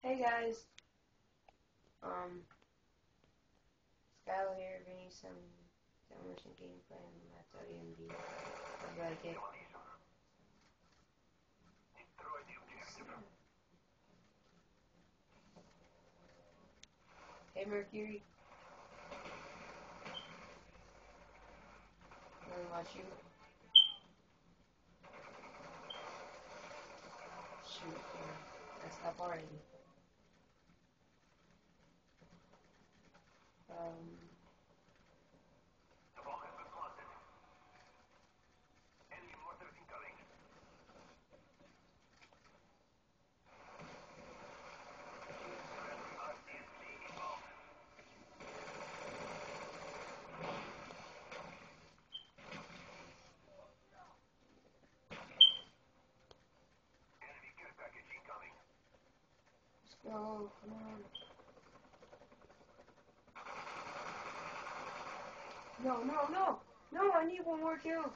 Hey guys, Skylar here, bringing some Demolition gameplay on that WMD. Hope you like it. Hey Mercury, wanna watch you? Shoot, yeah, messed up already. Let's go, come on. No, I need one more kill.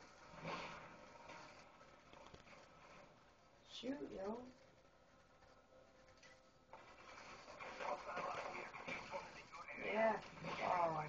Shoot, yo. Yeah. Oh.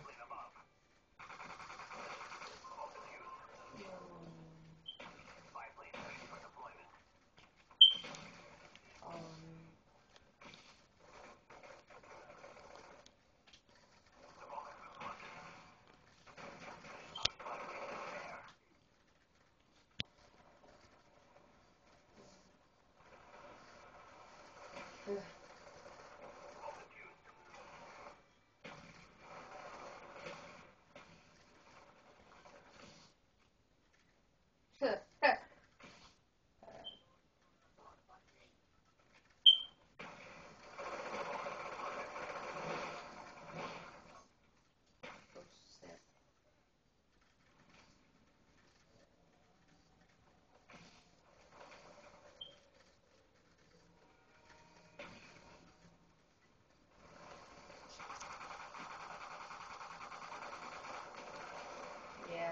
Yeah.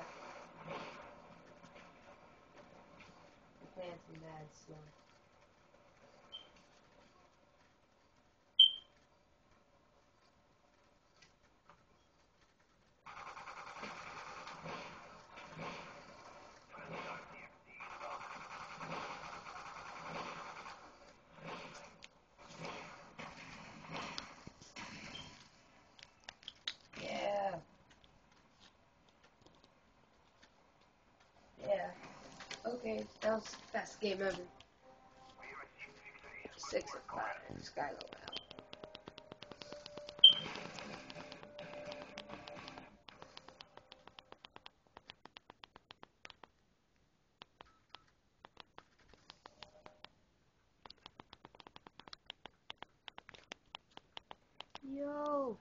I'm playing some bad stuff. Yeah. Yeah. Okay, that was the best game ever. 6-5, Skylar out. Yo.